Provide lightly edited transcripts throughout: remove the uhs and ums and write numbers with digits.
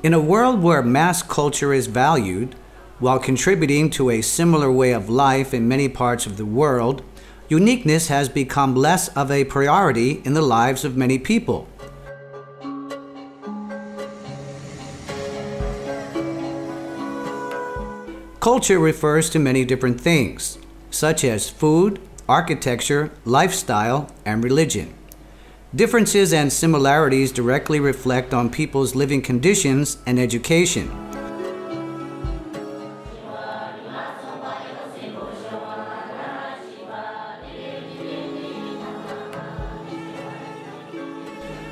In a world where mass culture is valued, while contributing to a similar way of life in many parts of the world, uniqueness has become less of a priority in the lives of many people. Culture refers to many different things, such as food, architecture, lifestyle, and religion. Differences and similarities directly reflect on people's living conditions and education.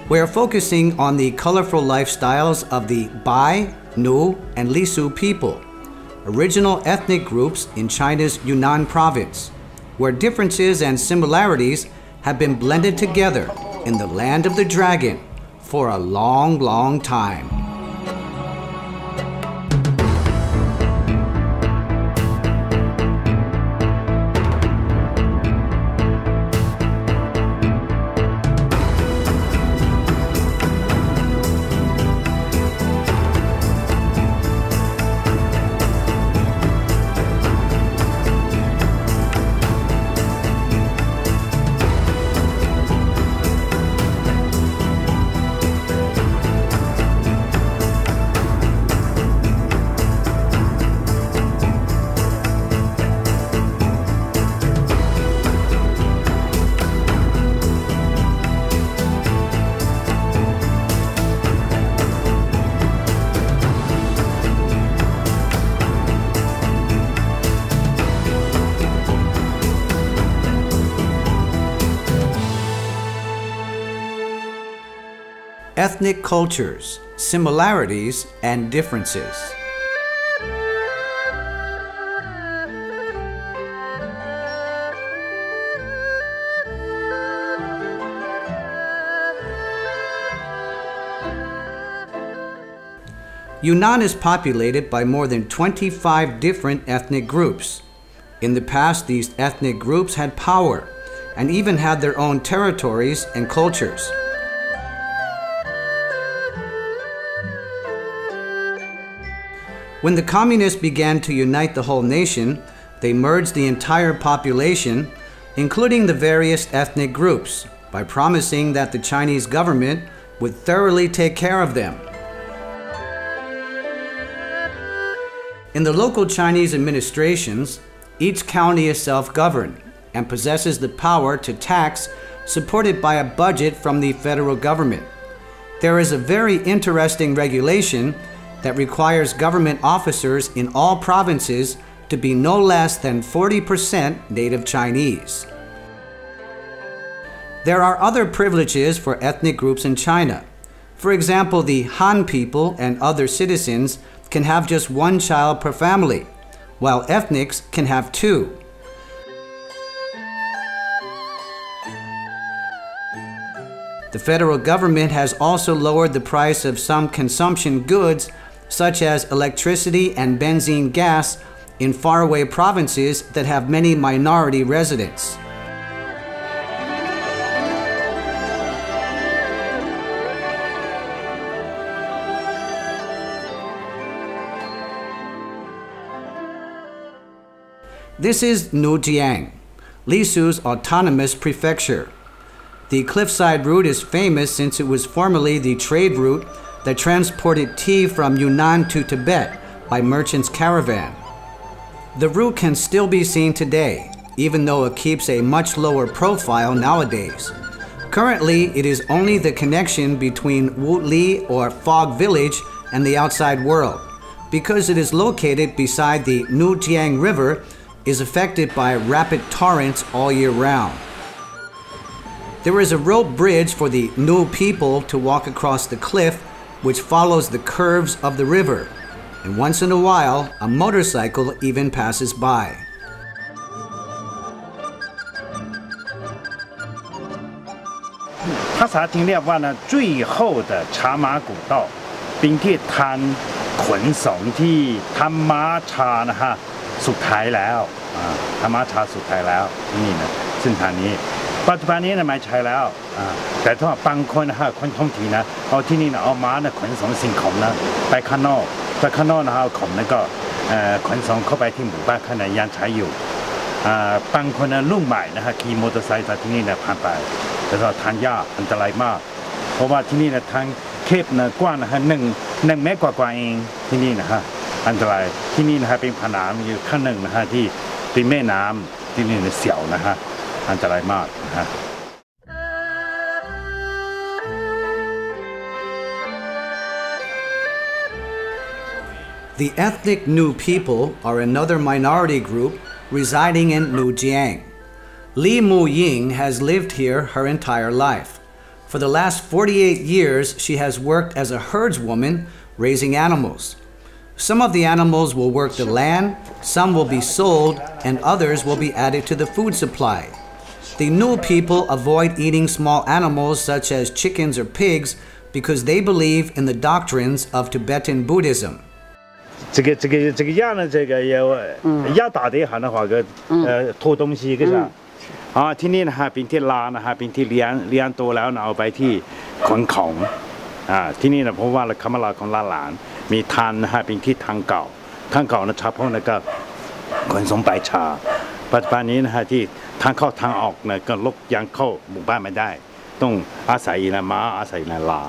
We are focusing on the colorful lifestyles of the Bai, Nu, and Lisu people, original ethnic groups in China's Yunnan province, where differences and similarities have been blended together in the land of the dragon for a long, long time. Ethnic cultures, similarities, and differences. Yunnan is populated by more than 25 different ethnic groups. In the past, these ethnic groups had power and even had their own territories and cultures. When the communists began to unite the whole nation, they merged the entire population, including the various ethnic groups, by promising that the Chinese government would thoroughly take care of them. In the local Chinese administrations, each county is self-governed and possesses the power to tax, supported by a budget from the federal government. There is a very interesting regulation that requires government officers in all provinces to be no less than 40% native Chinese. There are other privileges for ethnic groups in China. For example, the Han people and other citizens can have just one child per family, while ethnics can have two. The federal government has also lowered the price of some consumption goods such as electricity and benzene gas in faraway provinces that have many minority residents. This is Nujiang, Lisu's autonomous prefecture. The cliffside route is famous since it was formerly the trade route that transported tea from Yunnan to Tibet by merchants' caravan. The route can still be seen today, even though it keeps a much lower profile nowadays. Currently, it is only the connection between Wuli or Fog Village and the outside world, because it is located beside the Nujiang River, is affected by rapid torrents all year round. There is a rope bridge for the Nu people to walk across the cliff, which follows the curves of the river, and once in a while, a motorcycle even passes by. 他沙町了ว่า最後的茶馬古道เป็นที่ทางขนส่งที่ทำม้าชานะฮะสุดท้ายแล้วทำม้าชาสุดท้ายแล้วที่นี่นะเส้นทางนี้ต ปัจจุบันนี้นะไม่ใช่แล้วแต่ถ้าบางคนนะฮะคนท้องถิ่นนะเอาที่นี่นะเอาม้านะขนส่งสิ่งของนะไปข้างนอกนะเอาของนั้นก็ขนส่งเข้าไปที่หมู่บ้านข้างในยังใช้อยู่บางคนนะรุ่นใหม่นะฮะขี่มอเตอร์ไซค์จากที่นี่นะผ่านไปแต่ก็ทางยากอันตรายมากเพราะว่าที่นี่นะทางเคปนะกว้างนะฮะ1 เมตรกว่าเองที่นี่นะฮะอันตรายที่นี่นะฮะเป็นผนังอยู่ข้างหนึ่งนะฮะที่เป็นแม่น้ำที่นี่นะเสียวนะฮะอันตรายมากนะฮะ The ethnic New people are another minority group residing in Nujiang. Li Mu Ying has lived here her entire life. For the last 48 years, she has worked as a herdswoman raising animals. Some of the animals will work the land, some will be sold, and others will be added to the food supply. The New people avoid eating small animals such as chickens or pigs because they believe in the doctrines of Tibetan Buddhism. 这个鸭呢，这个鸭大的哈那话个拖东西个啥ที่นี่นะฮะเป็นที่ลานะฮะเป็นที่เลี้ยงโตแล้วนะเอาไปที่ขนของที่นี่นะเพราะว่าคำลาของหลานมีทานนะฮะเป็นที่ทางเก่านะเฉพาะนะก็ขนส่งไปชาปัจจุบันนี้นะฮะที่ทางเข้าทางออกนะก็ลกยังเข้าหมู่บ้านไม่ได้ต้องอาศัยนะม้าอาศัยนะลา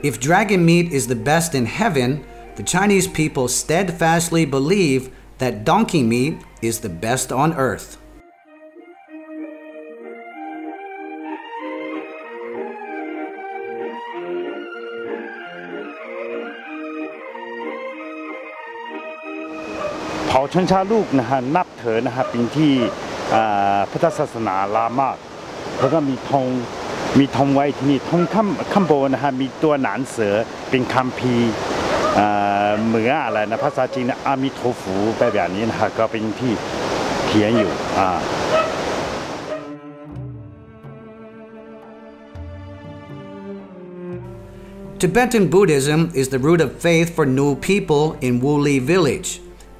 If dragon meat is the best in heaven, the Chinese people steadfastly believe that donkey meat is the best on earth. Pao Chun Cha Luk นะฮะนับถือนะฮะเป็นที่พุทธศาสนาลามากแล้วก็มีธงไว้ที่นี่ธงข้างบนนะฮะมีตัวหนานเสือเป็นคัมภีร์เหมือนอะไรนะภาษาจีนนะอามิโทฟูแบบนี้นะฮะก็เป็นที่เขียนอยู่Tibetan Buddhism is the root of faith for New people in Wuli village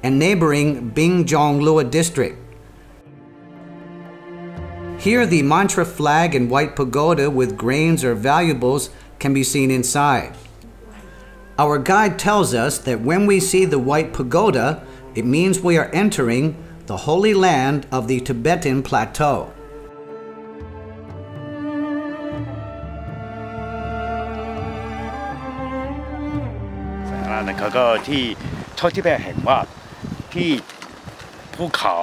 and neighboring Bingzhonglua district. Here, the mantra flag and white pagoda with grains or valuables can be seen inside. Our guide tells us that when we see the white pagoda, it means we are entering the holy land of the Tibetan plateau. เขาก็ที่เท่าที่แม่เห็นว่าที่ภูเขา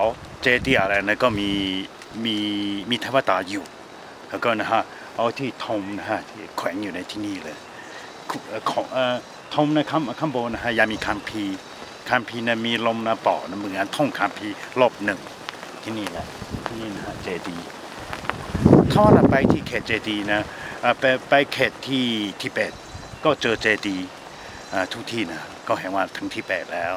เจดีย์อะไรนะก็มีเทวดาอยู่แล้วก็นะฮะเอาที่ธงนะฮะที่แขวนอยู่ในที่นี่เลยของธงนะข้างบนนะฮะยังมีคัมภีร์นะมีลมนะปอนะเหมือนท่องคัมภีร์รอบหนึ่งที่นี่แหละที่นี่นะฮะเจดีย์ถ้าเราไปที่เขตเจดีย์นะไปเขตที่ทิเบตก็เจอเจดีย์ทุกที่นะก็เห็นว่าถึงทิเบตแล้ว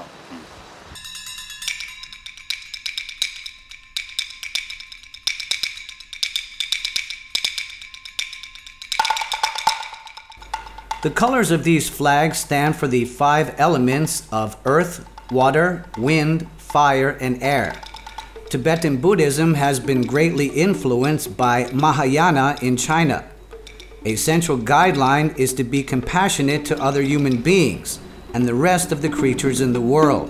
The colors of these flags stand for the 5 elements of earth, water, wind, fire, and air. Tibetan Buddhism has been greatly influenced by Mahayana in China. A central guideline is to be compassionate to other human beings and the rest of the creatures in the world.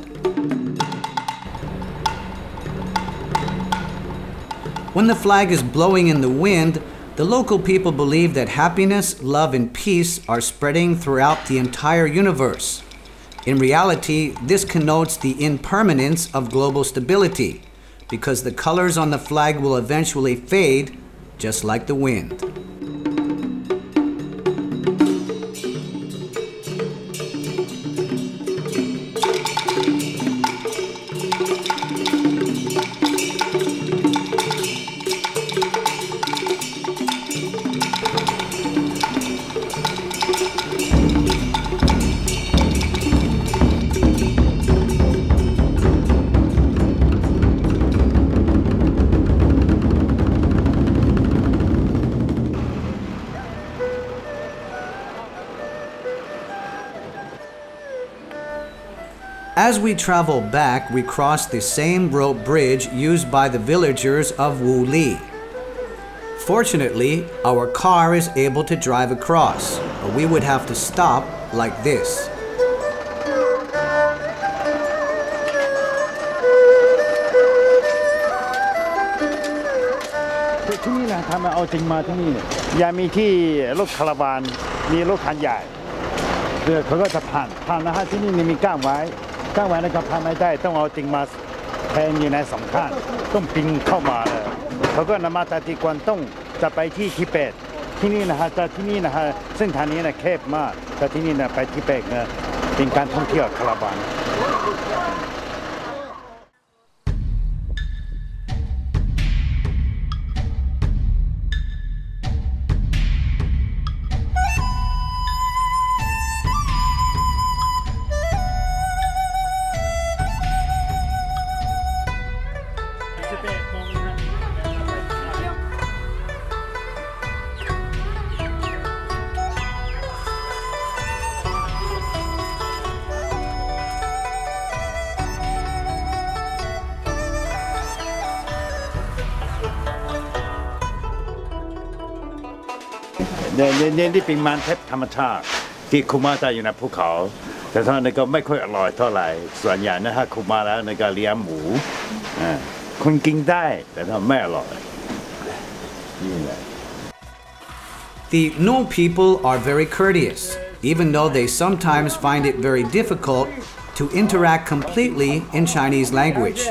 When the flag is blowing in the wind, the local people believe that happiness, love, and peace are spreading throughout the entire universe. In reality, this connotes the impermanence of global stability, because the colors on the flag will eventually fade, just like the wind. As we travel back, we cross the same rope bridge used by the villagers of Wuli. Fortunately, our car is able to drive across, but we would have to stop like this. ที่นี่นะทำมาเอาจริงมาที่นี่เนี่ยอย่ามีที่รถคาราวานมีรถคันใหญ่เขาก็จะผ่านนะฮะที่นี่มีก้างไว้นะครับผ่านไม่ได้ต้องเอาจริงมาแทนอยู่ในสองข้างต้องปีนเข้ามาเลยเขาก็นำมาจากที่กวนต้องจะไปที่ทิเบตที่นี่นะฮะจากที่นี่นะฮะเส้นทางนี้นะแคบมากแต่ที่นี่นะไปทิเบตนะเป็นการท่องเที่ยวคาราวาน เนี่ยที่เป็นมันเทปธรรมชาติที่คุมาจะอยู่ในภูเขาแต่ตอนนี้ก็ไม่ค่อยอร่อยเท่าไหร่ส่วนใหญ่นะฮะคุมาแล้วในการเลี้ยงหมูคนกินได้แต่ถ้าไม่อร่อยนี่แหละ The Nuo people are very courteous, even though they sometimes find it very difficult to interact completely in Chinese language.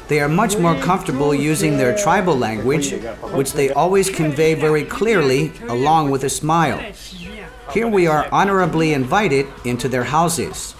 They are much more comfortable using their tribal language, which they always convey very clearly, along with a smile. Here we are honorably invited into their houses.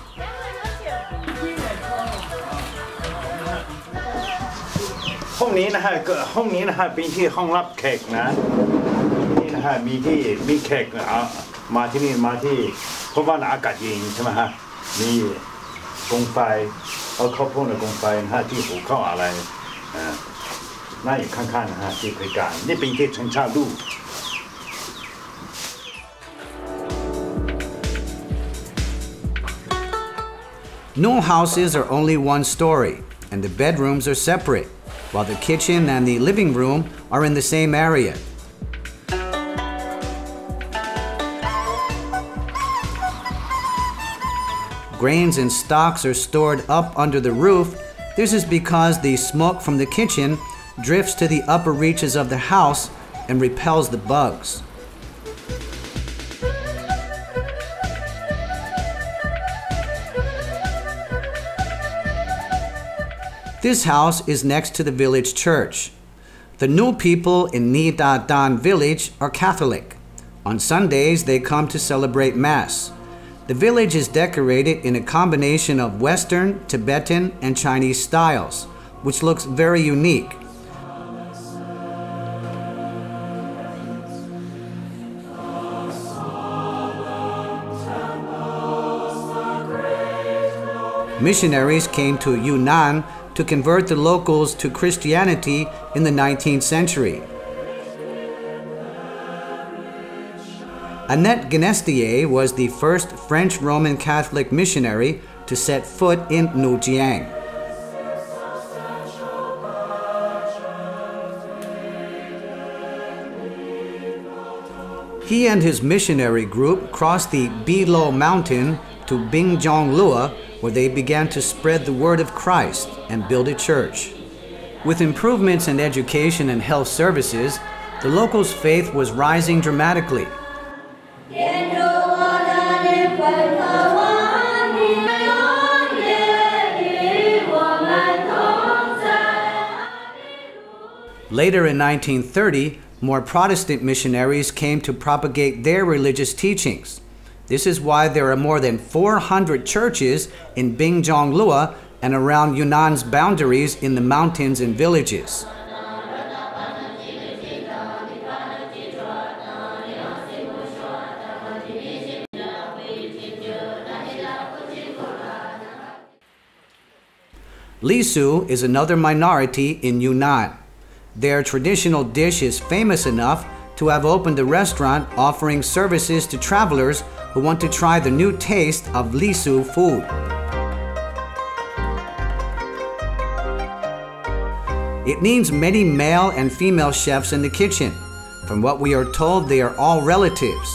No houses are only one story, and the bedrooms are separate, while the kitchen and the living room are in the same area. Grains and stocks are stored up under the roof. This is because the smoke from the kitchen drifts to the upper reaches of the house and repels the bugs. This house is next to the village church. The Nuo people in Ni Da Dan village are Catholic. On Sundays, they come to celebrate Mass. The village is decorated in a combination of Western, Tibetan, and Chinese styles, which looks very unique. Missionaries came to Yunnan to convert the locals to Christianity in the 19th century. Annette Genestier was the first French Roman Catholic missionary to set foot in Nujiang. He and his missionary group crossed the Bilo Mountain to Bingzhonglua, where they began to spread the word of Christ and build a church. With improvements in education and health services, the locals' faith was rising dramatically. Later in 1930, more Protestant missionaries came to propagate their religious teachings. This is why there are more than 400 churches in Bingzhonglua and around Yunnan's boundaries in the mountains and villages. Lisu is another minority in Yunnan. Their traditional dish is famous enough to have opened a restaurant offering services to travelers who want to try the new taste of Lisu food. It needs many male and female chefs in the kitchen. From what we are told, they are all relatives.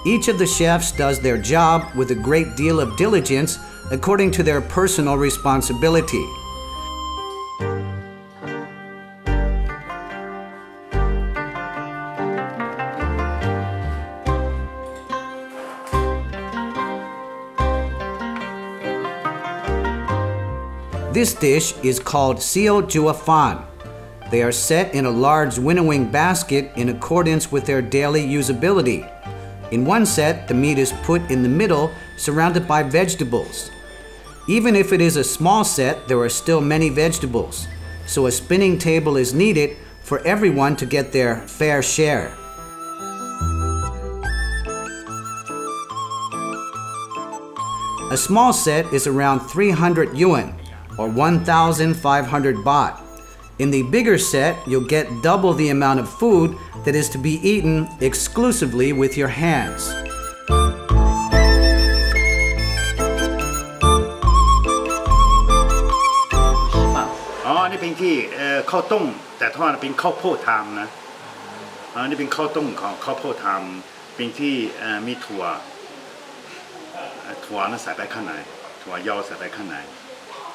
Each of the chefs does their job with a great deal of diligence according to their personal responsibility. This dish is called Xiao Jua Fan. They are set in a large winnowing basket in accordance with their daily usability. In one set, the meat is put in the middle, surrounded by vegetables. Even if it is a small set, there are still many vegetables, so a spinning table is needed for everyone to get their fair share. A small set is around 300 yuan, or 1,500 baht. In the bigger set, you'll get double the amount of food that is to be eaten exclusively with your hands. นี่เป็นที่ข้าวต้มแต่ทอดเป็นข้าวโพดทำนะนี่เป็นข้าวต้มของข้าวโพดทำเป็นที่มีถั่วนั้นใส่ไปข้างในถั่วยาวใส่ไปข้างใน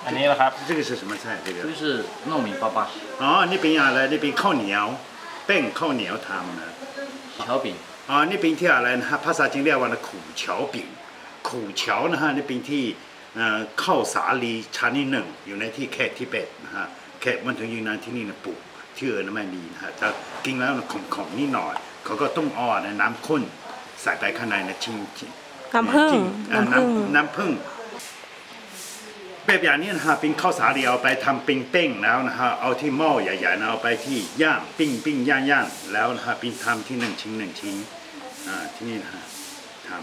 อันนี้ล่ะครับ这个是什么菜这个就是糯米粑粑นี่เป็นอะไรนี่เป็นข้าวเหนียวแป้งข้าวเหนียวทำนะ桥饼นี่เป็นที่อะไรนะฮะภาษาจีนเรียกว่าขู่เฉา饼ขู่เฉานะฮะนี่เป็นที่ข้าวสาลีชนิดหนึ่งอยู่ในที่แขกทิเบตนะฮะแขกมันถึงยูนานที่นี่นะปลูกที่อื่นไม่มีนะฮะจะกินแล้วขมๆนิดหน่อยเขาก็ต้มอ้อในน้ำข้นใส่ไปข้างในนะชิ้นน้ำผึ้งน้ำผึ้งแบบอย่างนี้นะฮะเป็นข้าวสาลีเอาไปทำปิ้งเป้งแล้วนะฮะเอาที่หม้อใหญ่ๆนะเอาไปที่ย่างปิ้งย่างแล้วนะฮะปิ้งทำที่1 ชิ้นที่นี่นะฮะทำ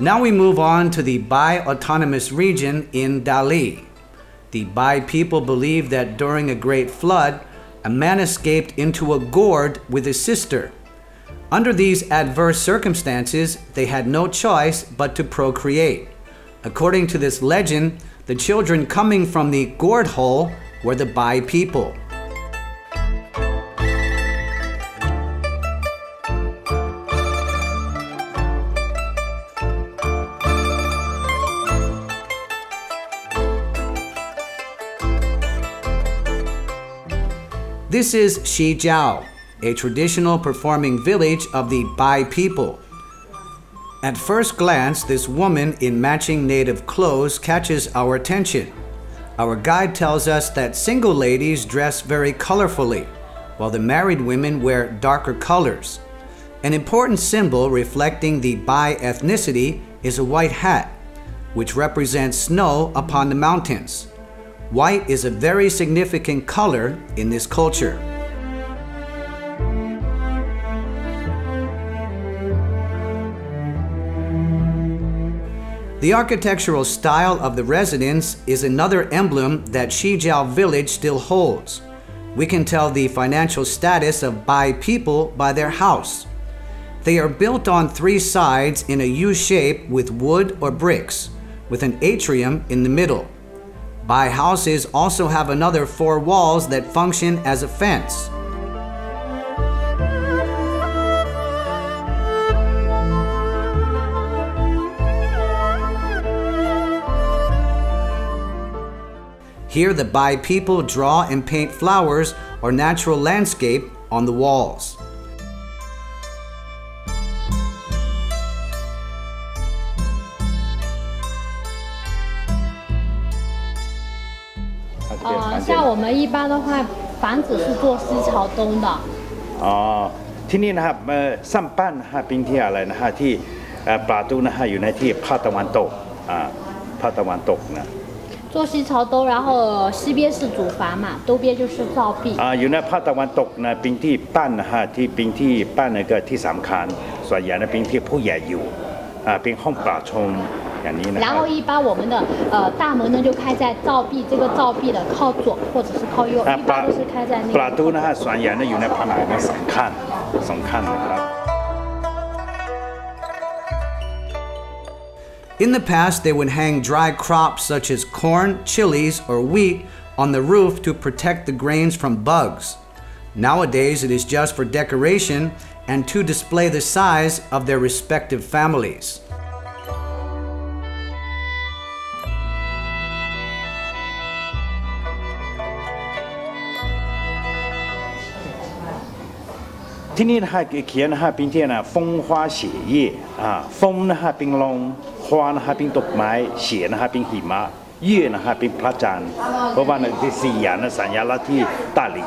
Now we move on to the Bai Autonomous Region in Dali. The Bai people believe that during a great flood, a man escaped into a gourd with his sister. Under these adverse circumstances, they had no choice but to procreate. According to this legend, the children coming from the gourd hole were the Bai people. This is Shijiao, a traditional performing village of the Bai people. At first glance, this woman in matching native clothes catches our attention. Our guide tells us that single ladies dress very colorfully, while the married women wear darker colors. An important symbol reflecting the Bai ethnicity is a white hat, which represents snow upon the mountains. White is a very significant color in this culture. The architectural style of the residence is another emblem that Shijiao village still holds. We can tell the financial status of Bai people by their house. They are built on 3 sides in a U shape with wood or bricks, with an atrium in the middle. Bai houses also have another 4 walls that function as a fence. Here the Bai people draw and paint flowers or natural landscape on the walls.做西潮东，然后西边是主房嘛，东边就是灶壁。อยู่ในภาคตะวันตกนะเป็นที่ปั้นนะฮะที่เป็นที่ปั้น那个ที่สำคัญส่วนใหญ่นะเป็นที่ผู้ใหญ่อยู่เป็นห้องประชุมอย่างนี้นะ然后一般我们的大门呢就开在灶壁这个灶壁的靠左或者是靠右，一般都是开在那个。ประตูนะฮะส่วนใหญ่นะอยู่ในผนังนะสำคัญนะครับ In the past, they would hang dry crops such as corn, chilies, or wheat on the roof to protect the grains from bugs. Nowadays, it is just for decoration and to display the size of their respective families. This is the Kian Pintiana, Feng Hua Xie Ye, Feng Haping Long, Huan Haping Dokmai, Xie Haping Hima, Ye Haping Plajan, Ovan the Sian Sanyalati Dali.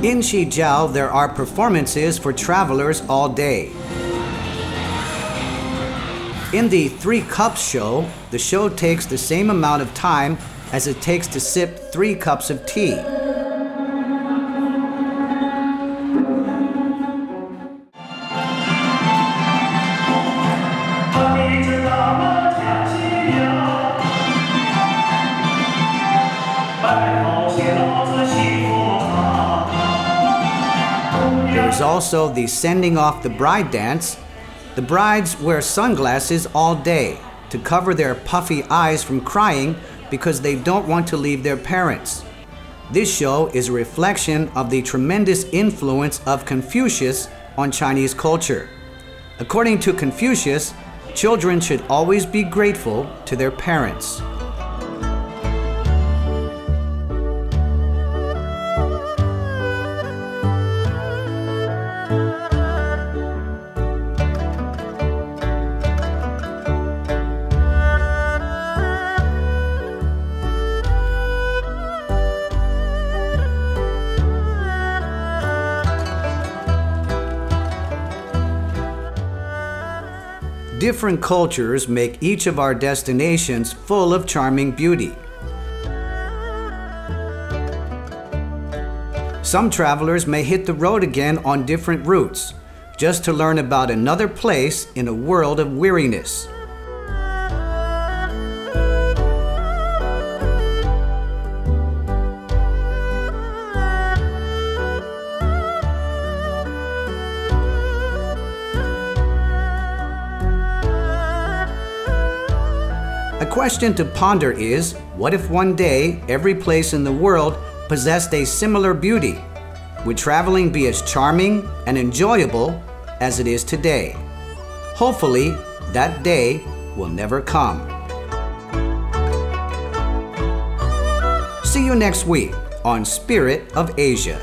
In Shijiao, there are performances for travelers all day. In the Three Cups show, the show takes the same amount of time as it takes to sip 3 cups of tea. There is also the sending off the bride dance. The brides wear sunglasses all day to cover their puffy eyes from crying because they don't want to leave their parents. This show is a reflection of the tremendous influence of Confucius on Chinese culture. According to Confucius, children should always be grateful to their parents. Different cultures make each of our destinations full of charming beauty. Some travelers may hit the road again on different routes, just to learn about another place in a world of weariness. A question to ponder is, what if one day every place in the world possessed a similar beauty? Would traveling be as charming and enjoyable as it is today? Hopefully, that day will never come. See you next week on Spirit of Asia.